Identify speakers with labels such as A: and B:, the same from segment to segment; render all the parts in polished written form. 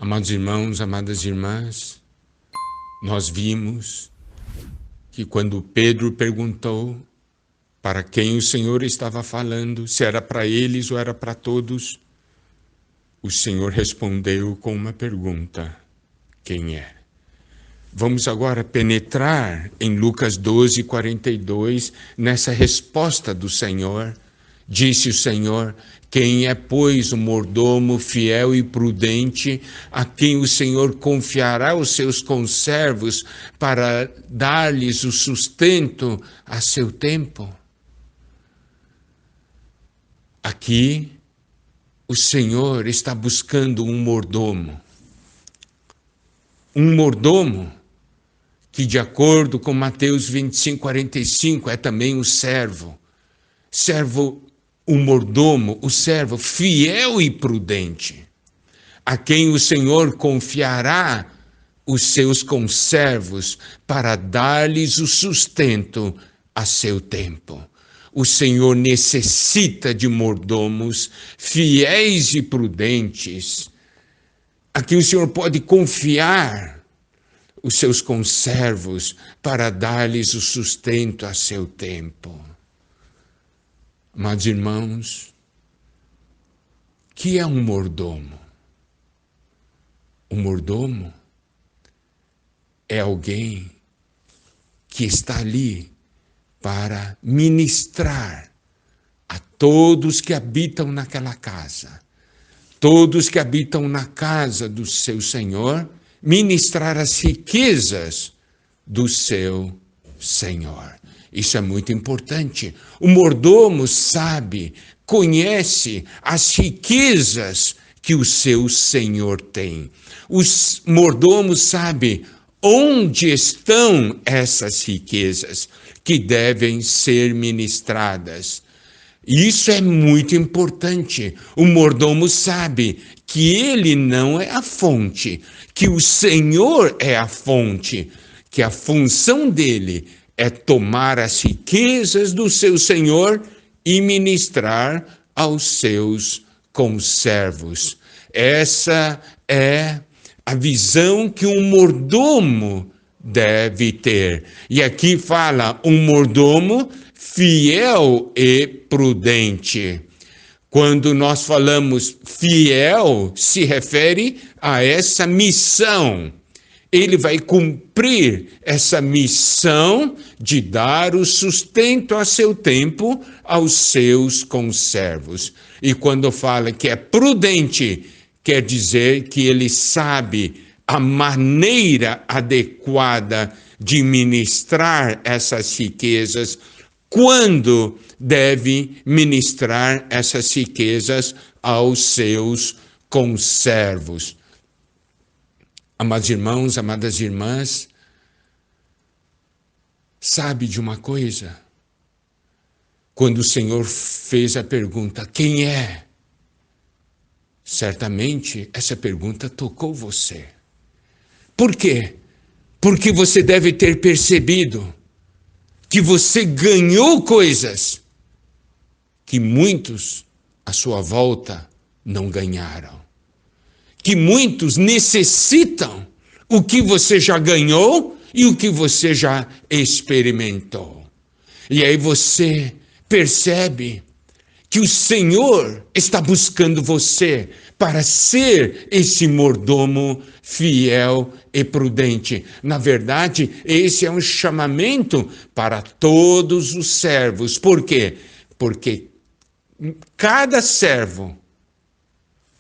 A: Amados irmãos, amadas irmãs, nós vimos que quando Pedro perguntou para quem o Senhor estava falando, se era para eles ou era para todos, o Senhor respondeu com uma pergunta: quem é? Vamos agora penetrar em Lucas 12, 42, nessa resposta do Senhor. Disse o Senhor: quem é, pois, o mordomo fiel e prudente, a quem o Senhor confiará os seus conservos para dar-lhes o sustento a seu tempo? Aqui, o Senhor está buscando um mordomo. Um mordomo que, de acordo com Mateus 25, 45, é também um servo. O mordomo, o servo fiel e prudente, a quem o Senhor confiará os seus conservos para dar-lhes o sustento a seu tempo. O Senhor necessita de mordomos fiéis e prudentes, a quem o Senhor pode confiar os seus conservos para dar-lhes o sustento a seu tempo. Amados irmãos, que é um mordomo? Um mordomo é alguém que está ali para ministrar a todos que habitam naquela casa, todos que habitam na casa do seu Senhor, ministrar as riquezas do seu Senhor. Isso é muito importante. O mordomo sabe, conhece as riquezas que o seu Senhor tem. O mordomo sabe onde estão essas riquezas que devem ser ministradas. Isso é muito importante. O mordomo sabe que ele não é a fonte, que o Senhor é a fonte, que a função dele é tomar as riquezas do seu Senhor e ministrar aos seus conservos. Essa é a visão que um mordomo deve ter. E aqui fala um mordomo fiel e prudente. Quando nós falamos fiel, se refere a essa missão. Ele vai cumprir essa missão de dar o sustento a seu tempo aos seus conservos. E quando fala que é prudente, quer dizer que ele sabe a maneira adequada de ministrar essas riquezas, quando deve ministrar essas riquezas aos seus conservos. Amados irmãos, amadas irmãs, sabe de uma coisa? Quando o Senhor fez a pergunta, quem é? Certamente essa pergunta tocou você. Por quê? Porque você deve ter percebido que você ganhou coisas que muitos à sua volta não ganharam. Que muitos necessitam o que você já ganhou e o que você já experimentou. E aí você percebe que o Senhor está buscando você para ser esse mordomo fiel e prudente. Na verdade, esse é um chamamento para todos os servos. Por quê? Porque cada servo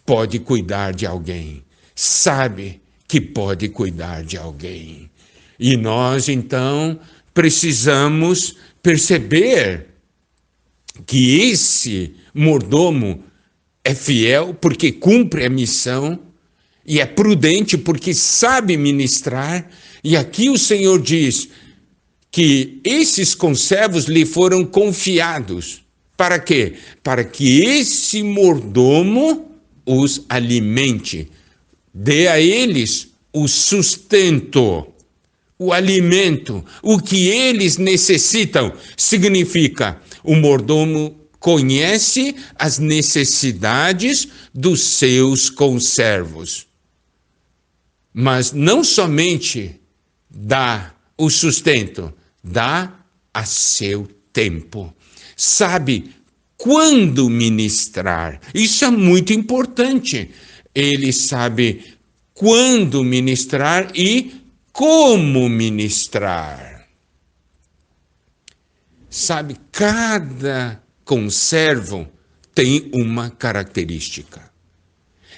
A: pode cuidar de alguém, sabe que pode cuidar de alguém. E nós, então, precisamos perceber que esse mordomo é fiel porque cumpre a missão e é prudente porque sabe ministrar. E aqui o Senhor diz que esses conservos lhe foram confiados. Para quê? Para que esse mordomo os alimente, dê a eles o sustento, o alimento, o que eles necessitam. Significa, o mordomo conhece as necessidades dos seus conservos. mas não somente dá o sustento, dá a seu tempo. Sabe quando ministrar. Isso é muito importante. Ele sabe quando ministrar e como ministrar. Sabe, cada conservo tem uma característica.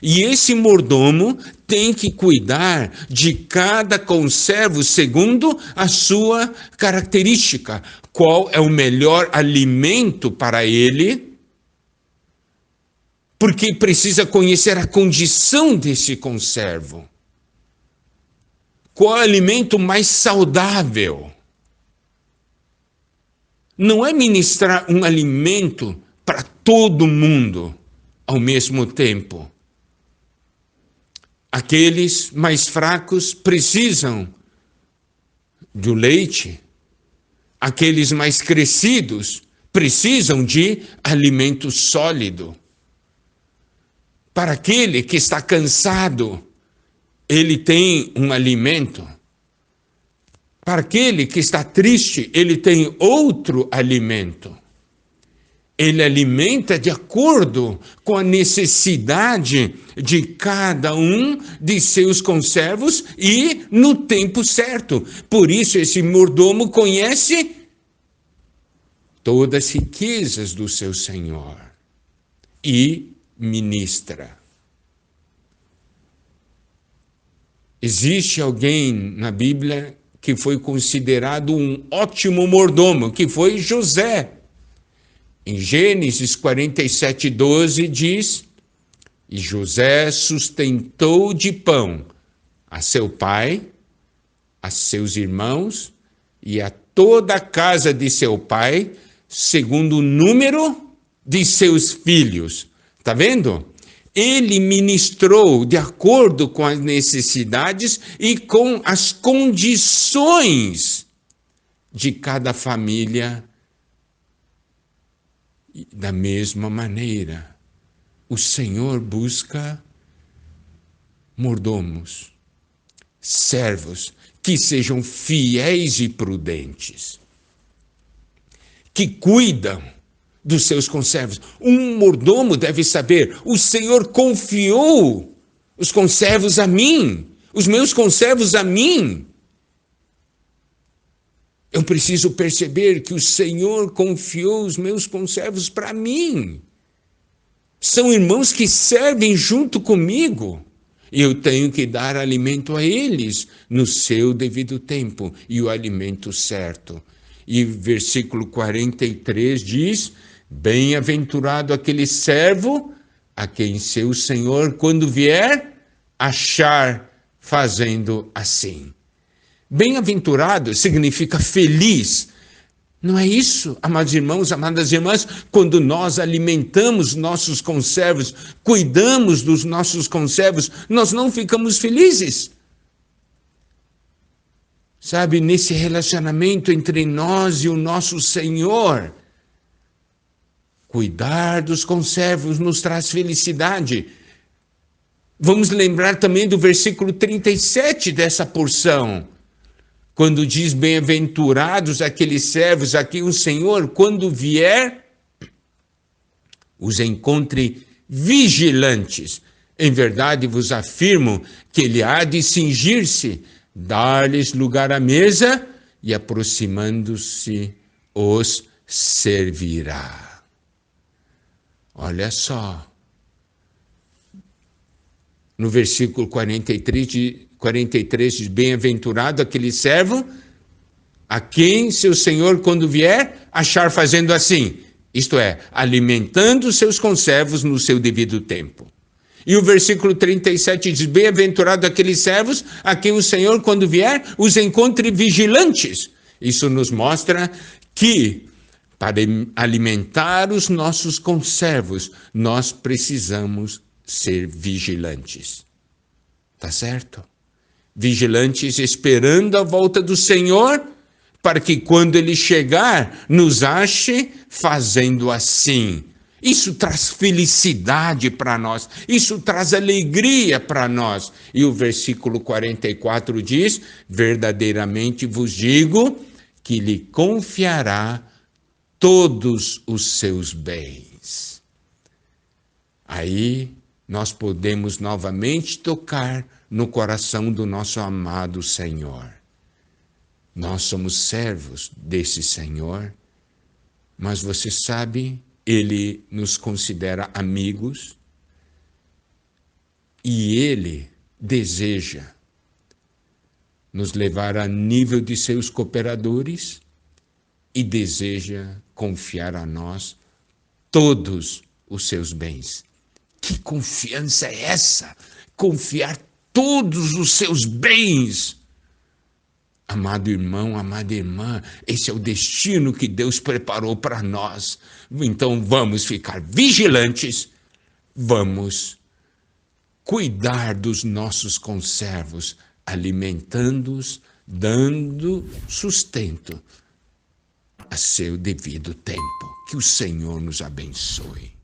A: E esse mordomo tem que cuidar de cada conservo segundo a sua característica. Qual é o melhor alimento para ele? Porque precisa conhecer a condição desse conservo. Qual é o alimento mais saudável? Não é ministrar um alimento para todo mundo ao mesmo tempo. Aqueles mais fracos precisam do leite. Aqueles mais crescidos precisam de alimento sólido. Para aquele que está cansado, ele tem um alimento. Para aquele que está triste, ele tem outro alimento. Ele alimenta de acordo com a necessidade de cada um de seus conservos e no tempo certo. Por isso esse mordomo conhece todas as riquezas do seu senhor e ministra. Existe alguém na Bíblia que foi considerado um ótimo mordomo, que foi José. Em Gênesis 47:12 diz: e José sustentou de pão a seu pai, a seus irmãos e a toda a casa de seu pai, segundo o número de seus filhos. Está vendo? Ele ministrou de acordo com as necessidades e com as condições de cada família. Da mesma maneira, o Senhor busca mordomos, servos, que sejam fiéis e prudentes, que cuidam dos seus conservos. Um mordomo deve saber: o Senhor confiou os conservos a mim, os meus conservos a mim. Eu preciso perceber que o Senhor confiou os meus conservos para mim. São irmãos que servem junto comigo. E eu tenho que dar alimento a eles no seu devido tempo e o alimento certo. E versículo 43 diz: bem-aventurado aquele servo a quem seu senhor, quando vier, achar fazendo assim. Bem-aventurado significa feliz. Não é isso, amados irmãos, amadas irmãs? Quando nós alimentamos nossos conservos, cuidamos dos nossos conservos, nós não ficamos felizes. Sabe, nesse relacionamento entre nós e o nosso Senhor, cuidar dos conservos nos traz felicidade. Vamos lembrar também do versículo 37 dessa porção. Quando diz: bem-aventurados aqueles servos a quem o Senhor, quando vier, os encontre vigilantes. Em verdade vos afirmo que ele há de cingir-se, dar-lhes lugar à mesa e, aproximando-se, os servirá. Olha só. No versículo 43 diz: bem-aventurado aquele servo a quem seu senhor, quando vier, achar fazendo assim. Isto é, alimentando seus conservos no seu devido tempo. E o versículo 37 diz: bem-aventurado aqueles servos a quem o Senhor, quando vier, os encontre vigilantes. Isso nos mostra que, para alimentar os nossos conservos, nós precisamos ser vigilantes. Tá certo? Vigilantes esperando a volta do Senhor, para que quando ele chegar, nos ache fazendo assim. Isso traz felicidade para nós, isso traz alegria para nós. E o versículo 44 diz: verdadeiramente vos digo que lhe confiará todos os seus bens. Aí nós podemos novamente tocar no coração do nosso amado Senhor. Nós somos servos desse Senhor, mas você sabe, Ele nos considera amigos e Ele deseja nos levar a nível de seus cooperadores e deseja confiar a nós todos os seus bens. Que confiança é essa? Confiar todos os seus bens. Amado irmão, amada irmã, esse é o destino que Deus preparou para nós. Então vamos ficar vigilantes, vamos cuidar dos nossos conservos, alimentando-os, dando sustento a seu devido tempo. Que o Senhor nos abençoe.